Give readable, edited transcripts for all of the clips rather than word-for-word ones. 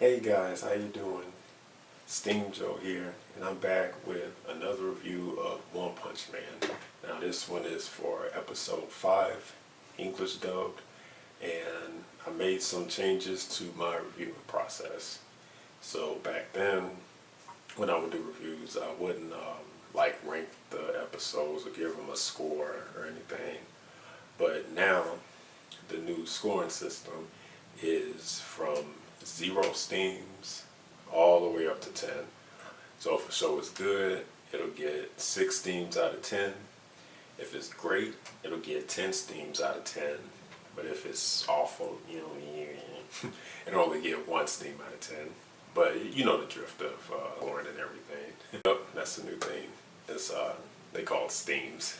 Hey guys, how you doing? Steam Joe here, and I'm back with another review of One Punch Man. Now this one is for episode 5, English dubbed, and I made some changes to my reviewing process. So back then, when I would do reviews, I wouldn't like rank the episodes or give them a score or anything. But now, the new scoring system is from 0 steams all the way up to 10. So if a show is good, it'll get 6 steams out of 10. If it's great, it'll get 10 steams out of 10. But if it's awful, it'll only get 1 steam out of 10. But you know the drift of scoring and everything. Yep, that's the new thing. It's they call it steams.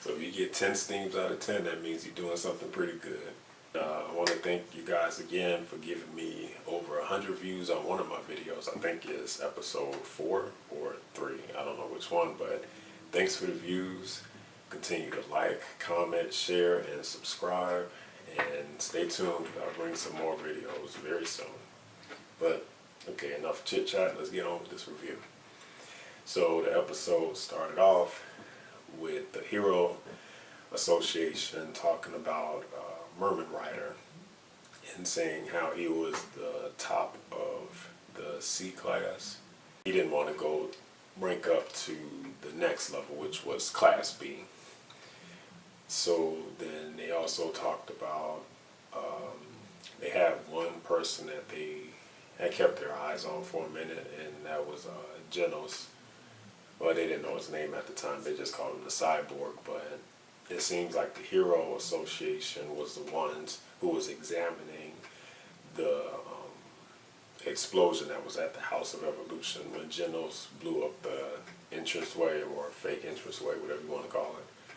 So if you get 10 steams out of 10, that means you're doing something pretty good. I want to thank you guys again for giving me over 100 views on one of my videos. I think it's episode 4 or 3. I don't know which one, but thanks for the views. Continue to like, comment, share, and subscribe. And stay tuned. I'll bring some more videos very soon. But, okay, enough chit-chat. Let's get on with this review. So the episode started off with the Hero Association talking about Merman Rider and saying how he was the top of the C class. He didn't want to go rank up to the next level, which was Class B. So then they also talked about they had one person that they had kept their eyes on for a minute, and that was Genos. Well, they didn't know his name at the time. They just called him the Cyborg, but it seems like the Hero Association was the ones who was examining the explosion that was at the House of Evolution when Genos blew up the entranceway or fake entranceway, whatever you want to call it.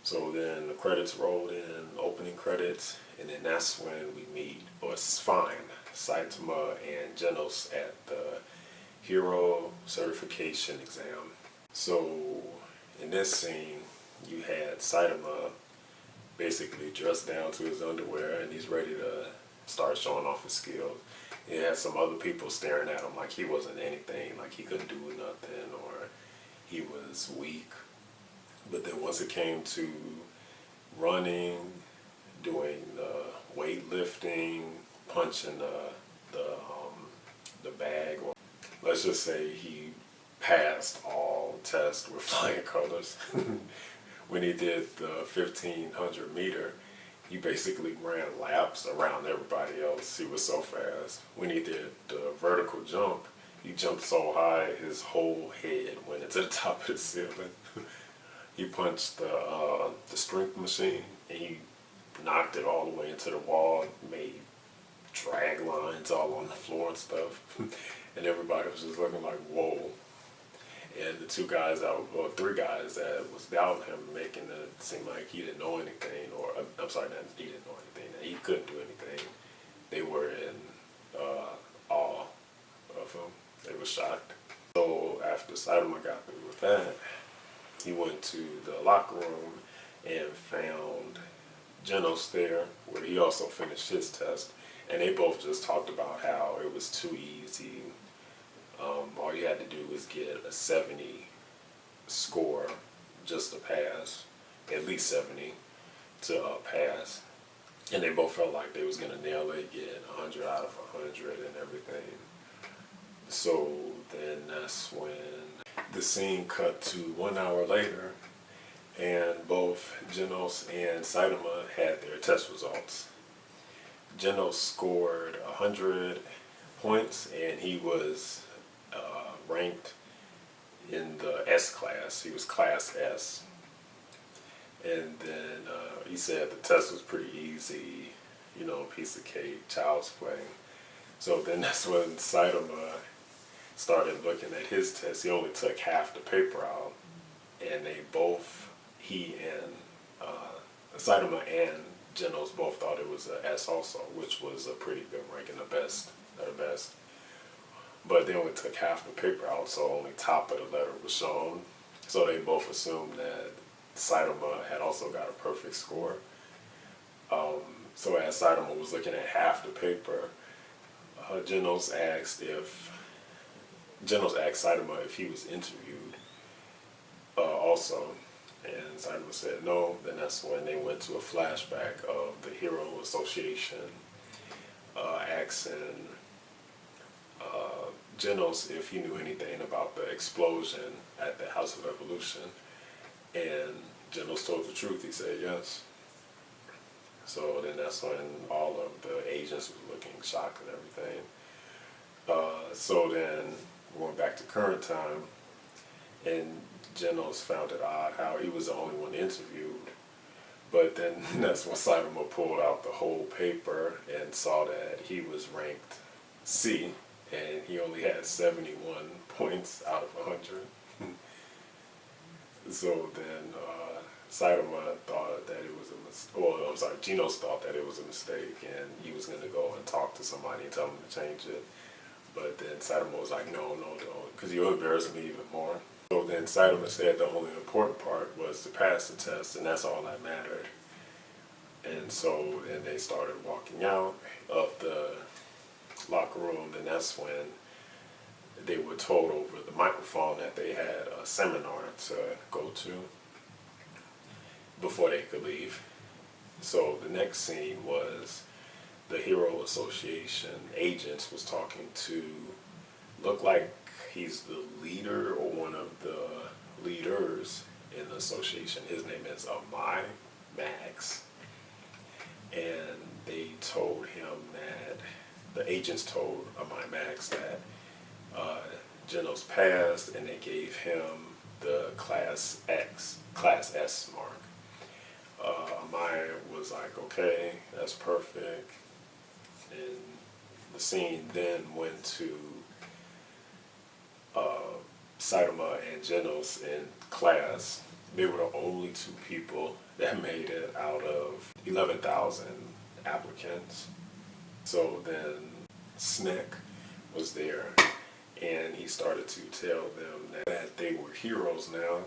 So then the credits rolled in, opening credits, and then that's when we meet, or it's fine, Saitama and Genos at the Hero Certification exam. So in this scene, you had Saitama basically dressed down to his underwear and he's ready to start showing off his skills. He had some other people staring at him like he wasn't anything, like he couldn't do nothing or he was weak. But then once it came to running, doing the weightlifting, punching the bag, or let's just say he passed all tests with flying colors. When he did the 1500 meter, he basically ran laps around everybody else. He was so fast. When he did the vertical jump, he jumped so high his whole head went into the top of the ceiling. He punched the strength machine and he knocked it all the way into the wall, made drag lines all on the floor and stuff. And everybody was just looking like, whoa. And the 3 guys that was doubting him, making it seem like he didn't know anything, or I'm sorry, not he didn't know anything, that he couldn't do anything. They were in awe of him. They were shocked. So after Saitama got through with that, he went to the locker room and found Genos there, where he also finished his test. And they both just talked about how it was too easy. All you had to do was get a 70 score just to pass, at least 70 to pass. And they both felt like they was going to nail it, get 100 out of 100 and everything. So then that's when the scene cut to 1 hour later, and both Genos and Saitama had their test results. Genos scored 100 points, and he was ranked in the S class. He was Class S. And then he said the test was pretty easy, you know, piece of cake, child's play. So then that's when Saitama started looking at his test. He only took half the paper out, and they both, he and Saitama and Genos both thought it was an S also, which was a pretty good ranking, the best of the best. But they only took half the paper out, so only top of the letter was shown. So they both assumed that Saitama had also got a perfect score. So as Saitama was looking at half the paper, Genos asked Saitama if he was interviewed also, and Saitama said no. Then that's when they went to a flashback of the Hero Association asking Genos if he knew anything about the explosion at the House of Evolution, and Genos told the truth. He said yes. So then that's when all of the agents was looking shocked and everything. So then we went back to current time, and Genos found it odd how he was the only one interviewed. But then that's when Saitama pulled out the whole paper and saw that he was ranked C, and he only had 71 points out of 100. So then Saitama thought that it was a mistake. Well, I'm sorry, Genos thought that it was a mistake, and he was going to go and talk to somebody and tell them to change it. But then Saitama was like, no, don't, because you'll embarrass me even more. So then Saitama said the only important part was to pass the test, and that's all that mattered. And so then they started walking out of the locker room, and that's when they were told over the microphone that they had a seminar to go to before they could leave. So the next scene was the Hero Association agents was talking to, look like he's the leader or one of the leaders in the association. His name is Amai Max. And they told him that, the agents told Amai Max that Genos passed, and they gave him the Class S mark. Amai was like, okay, that's perfect. And the scene then went to Saitama and Genos in class. They were the only two people that made it out of 11,000 applicants. So then Snek was there, and he started to tell them that they were heroes now,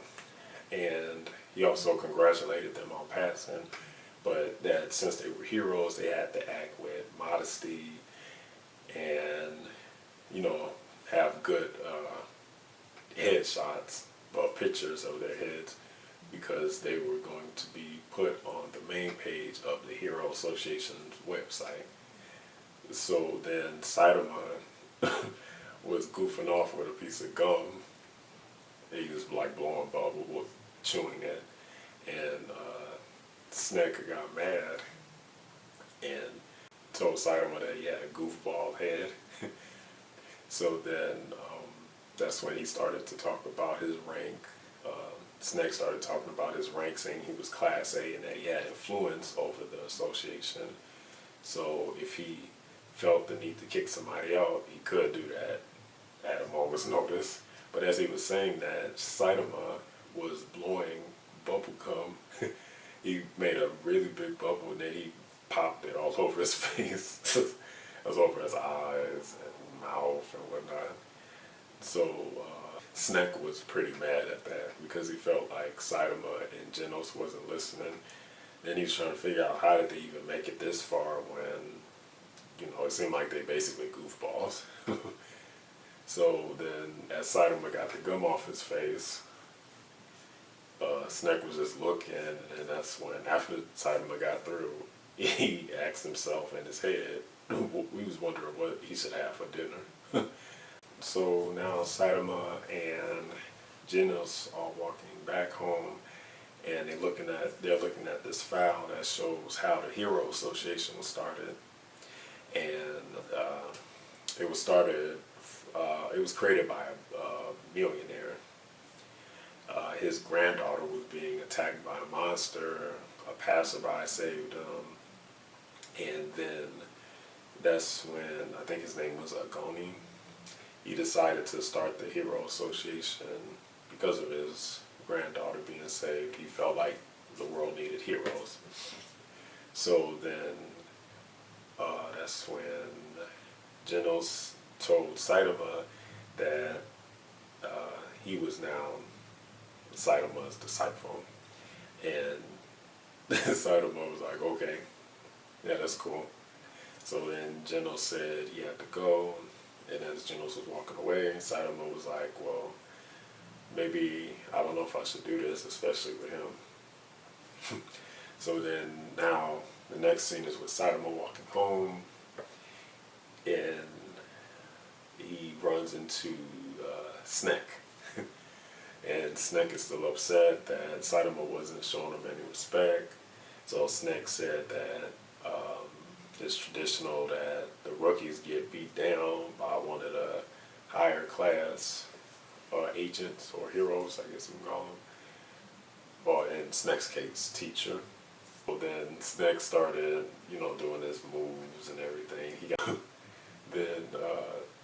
and he also congratulated them on passing, but that since they were heroes, they had to act with modesty and, you know, have good headshots or pictures of their heads, because they were going to be put on the main page of the Hero Association's website. So then Saitama was goofing off with a piece of gum. He was like blowing bubble, chewing it, and Snek got mad and told Saitama that he had a goofball head. So then that's when he started to talk about his rank. Snek started talking about his rank, saying he was Class A and that he had influence over the association. So if he felt the need to kick somebody out, he could do that at a moment's notice. But as he was saying that, Saitama was blowing bubble gum. He made a really big bubble, and then he popped it all over his face. It was over his eyes and mouth and whatnot. So Snek was pretty mad at that, because he felt like Saitama and Genos wasn't listening. Then he was trying to figure out, how did they even make it this far when, you know, it seemed like they basically goofballs. So then as Saitama got the gum off his face, Snek was just looking, and that's when, after Saitama got through, he asked himself in his head, we was wondering what he should have for dinner. So now Saitama and Genos are walking back home, and they're looking at this file that shows how the Hero Association was started. And it was created by a millionaire. His granddaughter was being attacked by a monster. A passerby saved him, and then that's when, I think his name was Agoni, he decided to start the Hero Association because of his granddaughter being saved. He felt like the world needed heroes. So then that's when Genos told Saitama that he was now Saitama's disciple. And Saitama was like, okay, yeah, that's cool. So then Genos said he had to go, and as Genos was walking away, Saitama was like, well, maybe, I don't know if I should do this, especially with him. So then now, the next scene is with Saitama walking home, and he runs into Snack. And Snack is still upset that Saitama wasn't showing him any respect. So Snack said that it's traditional that the rookies get beat down by one of the higher class agents or heroes, I guess you can call them. Or in Snack's case, teacher. So then Snack started, doing his moves and everything. Then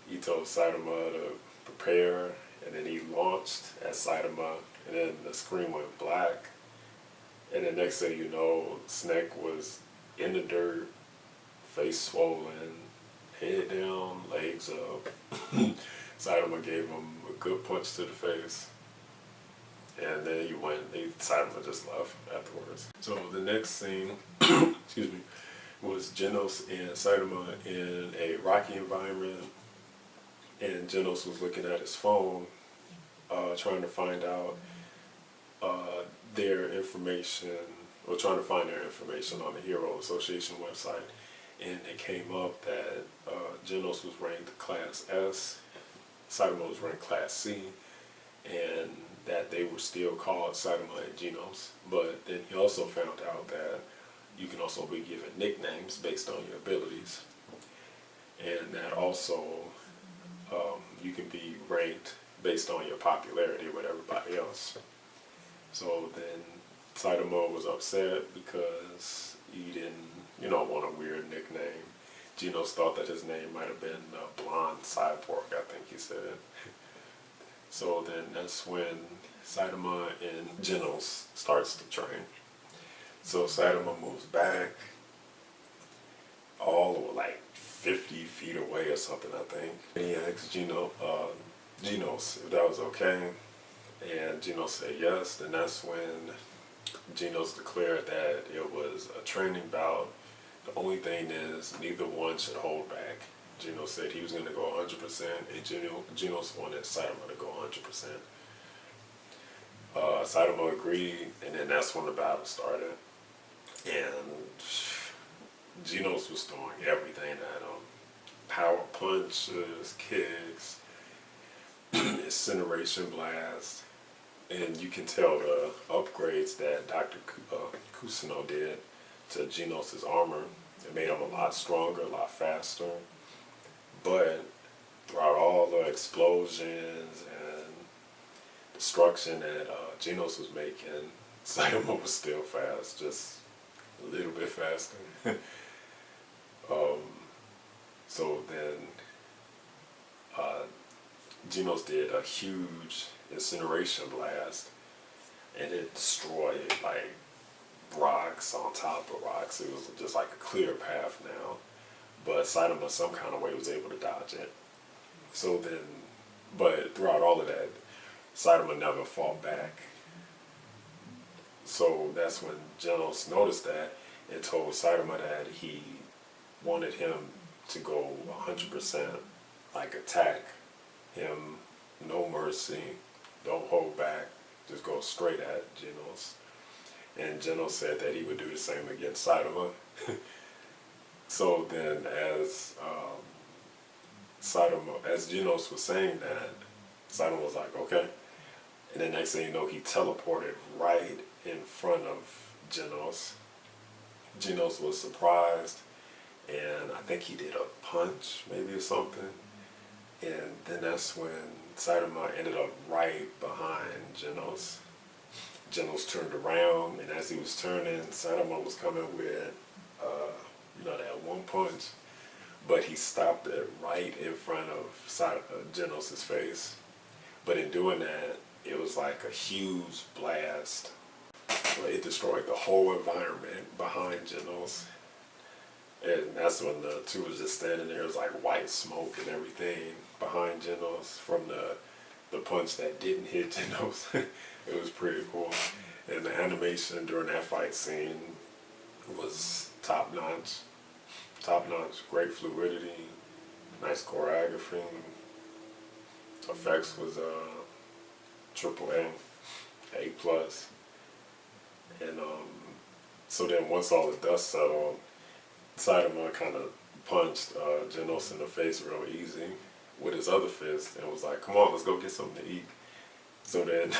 he told Saitama to prepare, and then he launched at Saitama, and then the screen went black. And the next thing you know, Snack was in the dirt, face swollen, head down, legs up. Saitama gave him a good punch to the face. And then Saitama just left afterwards. So the next scene, excuse me, was Genos and Saitama in a rocky environment. And Genos was looking at his phone, trying to find out their information, or trying to find their information on the Hero Association website. And it came up that Genos was ranked Class S, Saitama was ranked Class C, and that they were still called Saitama and Genos. But then he also found out that you can also be given nicknames based on your abilities. And that also you can be ranked based on your popularity with everybody else. So then Saitama was upset because he didn't, want a weird nickname. Genos thought that his name might have been Blonde Cyborg, I think he said. So then that's when Saitama and Genos starts to train. So Saitama moves back all like 50 feet away or something, I think. And he asked Genos if that was okay. And Genos said yes. Then that's when Genos declared that it was a training bout. The only thing is neither one should hold back. Genos said he was going to go 100%, and Genos wanted Saitama to go 100%. Saitama agreed, and then that's when the battle started. And Genos was throwing everything at him. Power punches, kicks, incineration blast. And you can tell the upgrades that Dr. Kusuno did to Genos' armor. It made him a lot stronger, a lot faster. But throughout all the explosions and destruction that Genos was making, Saitama was still fast, just a little bit faster. So then Genos did a huge incineration blast, and it destroyed like rocks on top of rocks. It was just like a clear path now. But Saitama some kind of way was able to dodge it. So then, but throughout all of that, Saitama never fought back. So that's when Genos noticed that and told Saitama that he wanted him to go 100%, like attack him, no mercy, don't hold back, just go straight at Genos. And Genos said that he would do the same against Saitama. So then as Genos was saying that, Saitama was like, okay. And the next thing you know, he teleported right in front of Genos. Genos was surprised, and I think he did a punch, maybe or something. And then that's when Saitama ended up right behind Genos. Genos turned around, and as he was turning, Saitama was coming with, that one punch. But he stopped it right in front of Genos' face. But in doing that, it was like a huge blast. It destroyed the whole environment behind Genos. And that's when the two was just standing there. It was like white smoke and everything behind Genos from the punch that didn't hit Genos. It was pretty cool. And the animation during that fight scene was top notch. top notch, great fluidity, nice choreography. Effects was triple A plus, and so then once all the dust settled, Saitama kind of punched Genos in the face real easy with his other fist and was like, "Come on, let's go get something to eat." So then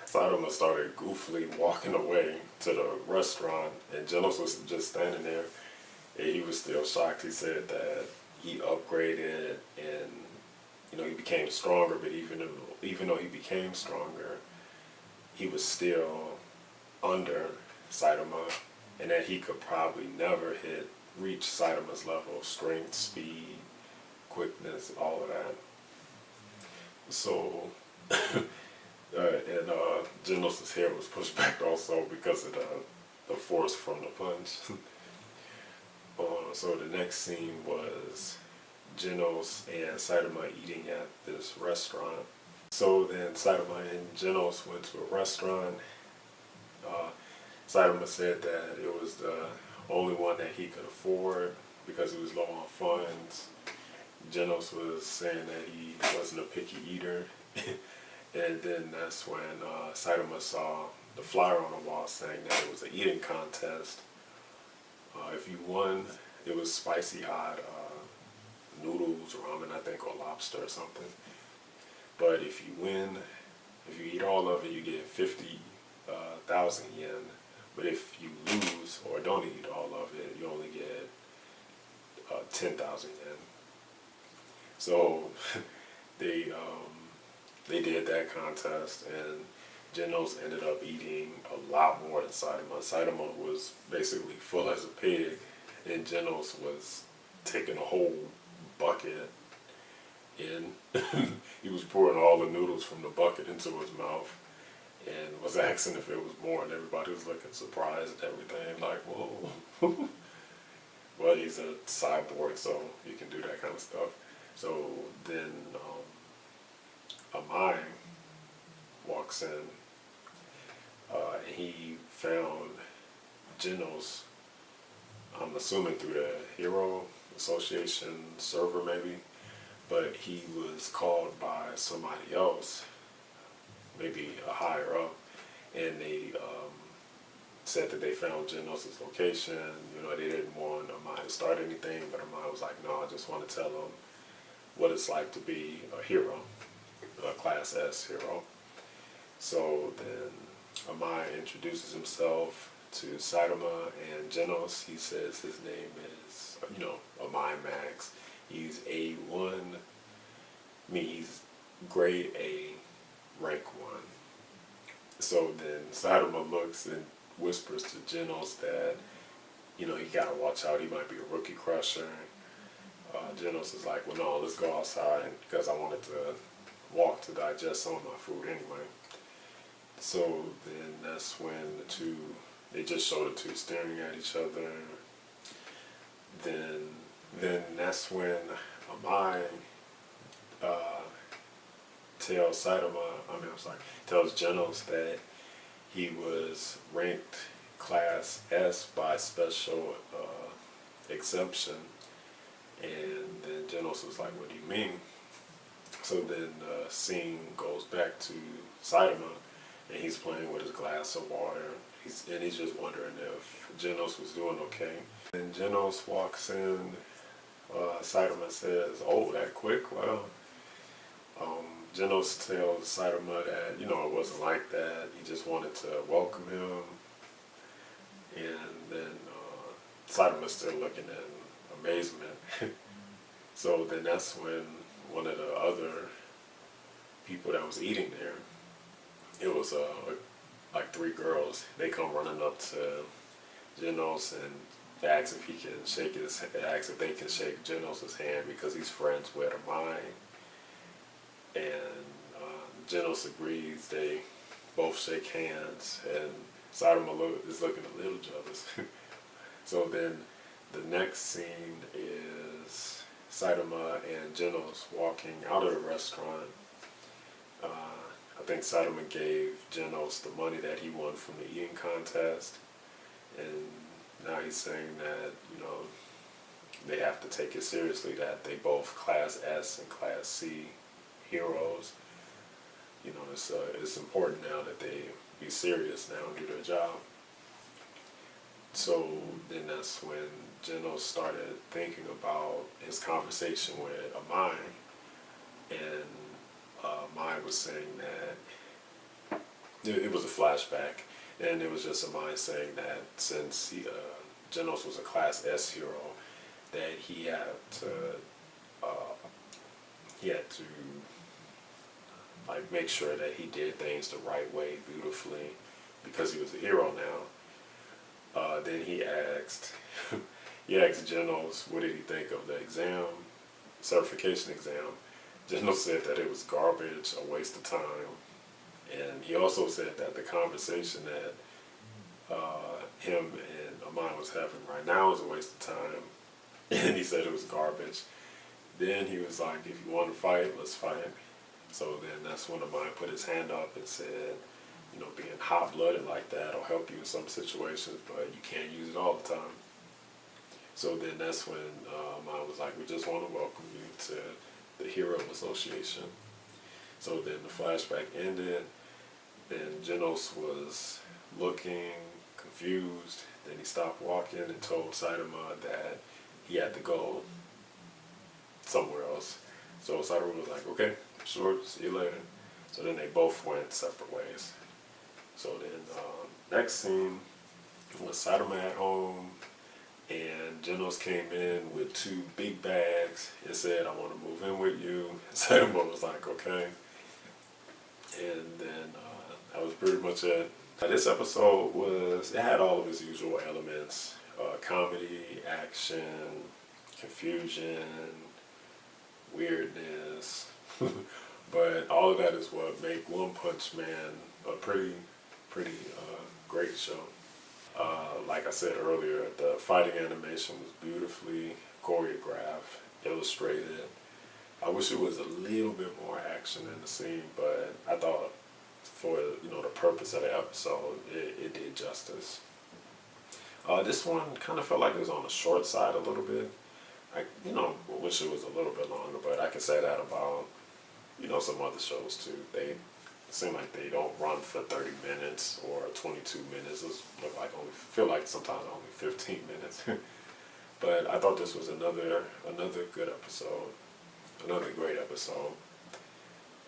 Saitama started goofily walking away to the restaurant, and Genos was just standing there, and he was still shocked. He said that he upgraded and he became stronger, but even though he became stronger, he was still under Saitama, and that he could probably never reach Saitama's level of strength, speed, quickness, all of that. So, and Genos' hair was pushed back also because of the force from the punch. So the next scene was Genos and Saitama eating at this restaurant. So then Saitama and Genos went to a restaurant. Saitama said that it was the only one that he could afford because he was low on funds. Genos was saying that he wasn't a picky eater. And then that's when Saitama saw the flyer on the wall saying that it was an eating contest. If you won, it was spicy hot noodles, ramen, I think, or lobster or something. But if you win, if you eat all of it, you get 50,000 yen. But if you lose or don't eat all of it, you only get 10,000 yen. So they did that contest, and Genos ended up eating a lot more than Saitama. Saitama was basically full as a pig, and Genos was taking a whole bucket in. He was pouring all the noodles from the bucket into his mouth and was asking if it was more, and everybody was looking surprised and everything, like, whoa. But he's a cyborg, so he can do that kind of stuff. So then Amai walks in, and he found Genos, I'm assuming through the Hero Association server maybe, but he was called by somebody else, maybe a higher up, and they said that they found Genos' location. They didn't want Amai to start anything, but Amai was like, no, I just want to tell them what it's like to be a hero, a Class S hero. So then Amai introduces himself to Saitama and Genos. He says his name is, Amai Max. He's A1, he's grade A, rank 1. So then Saitama looks and whispers to Genos that, he gotta watch out, he might be a rookie crusher. Genos is like, well, no, let's go outside because I wanted to walk to digest some of my food anyway. So then that's when they just show the two staring at each other. Then that's when Amai tells Genos that he was ranked Class S by special exemption. And then Genos was like, what do you mean? So then the scene goes back to Saitama, and he's playing with his glass of water. He's just wondering if Genos was doing okay. And Genos walks in. Saitama says, oh, that quick? Well, Genos tells Saitama that, it wasn't like that. He just wanted to welcome him. And then Saitama's still looking in amazement. So then that's when one of the other people that was eating there, it was like 3 girls. They come running up to Genos and they ask if they can shake Genos' hand because he's friends with Amai. And Genos agrees. They both shake hands, and Saitama is looking a little jealous. So then the next scene is Saitama and Genos walking out of the restaurant. I think Saitama gave Genos the money that he won from the eating contest, and now he's saying that, they have to take it seriously that they both Class S and Class C heroes. You know, it's important now that they be serious now and do their job. So then that's when Geno started thinking about his conversation with Amai, and Amai was saying that it was a flashback, and it was just Amai saying that since Genos was a Class S hero, that he had to like make sure that he did things the right way, beautifully, because he was a hero now. Then he asked Genos what did he think of the exam, certification exam. Genos said that it was garbage, a waste of time, and he also said that the conversation that him and Amai was having right now is a waste of time, and he said it was garbage. Then he was like, if you want to fight, let's fight. So then that's when Amai put his hand up and said, you know, being hot-blooded like that will help you in some situations, but you can't use it all the time. So then that's when Amai was like, we just want to welcome you to the Hero Association. So then the flashback ended, and Genos was looking confused. Then he stopped walking and told Saitama that he had to go somewhere else. So Saitama was like, okay, sure, see you later. So then they both went separate ways. So then next scene was Saitama at home, and Genos came in with 2 big bags and said, I want to move in with you. Saitama was like, okay. And then that was pretty much it. This episode it had all of its usual elements, comedy, action, confusion, weirdness, but all of that is what make One Punch Man a pretty great show. Like I said earlier, the fighting animation was beautifully choreographed, illustrated. I wish it was a little bit more action in the scene, but I thought for the purpose of the episode, it did justice. This one kind of felt like it was on the short side a little bit. I wish it was a little bit longer, but I can say that about some other shows too. They seem like they don't run for 30 minutes or 22 minutes. It feel like sometimes only 15 minutes. But I thought this was another good episode, another great episode.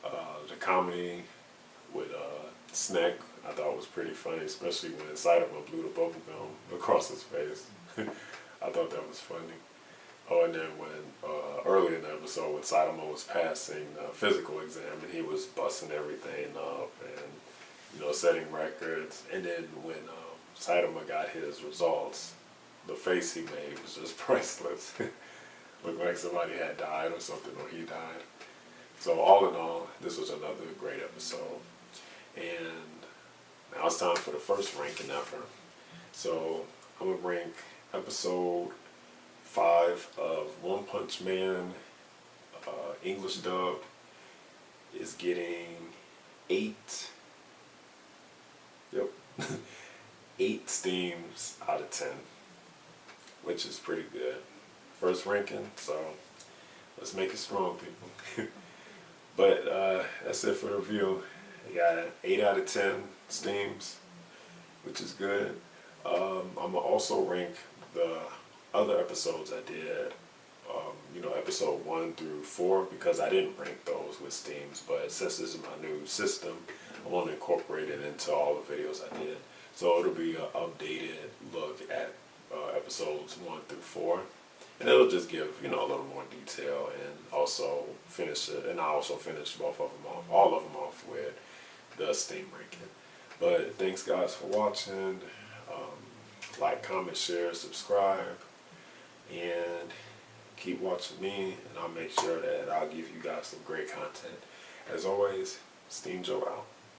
The comedy with Snack I thought was pretty funny, especially when Saitama blew the bubble gum across his face. I thought that was funny. Oh, and then when early in the episode when Saitama was passing the physical exam and he was busting everything up and setting records, and then when Saitama got his results, the face he made was just priceless. Looked like somebody had died or something, or he died. So all in all, this was another great episode. And now it's time for the first ranking ever. So I'm going to rank episode 5 of One Punch Man, English dub, is getting 8. Yep. 8 steams out of 10, which is pretty good. First ranking, so let's make it strong, people. But that's it for the review. I got 8 out of 10 steams, which is good. I'm going to also rank the other episodes I did, episode 1 through 4, because I didn't rank those with steams, but since this is my new system, I want to incorporate it into all the videos I did. So it'll be an updated look at episodes 1 through 4. And it'll just give, a little more detail, and also finish it. And I also finish all of them off with the steam ranking. But thanks guys for watching. Like, comment, share, subscribe, and keep watching me, and I'll make sure that I'll give you guys some great content. As always, Steam Joe out.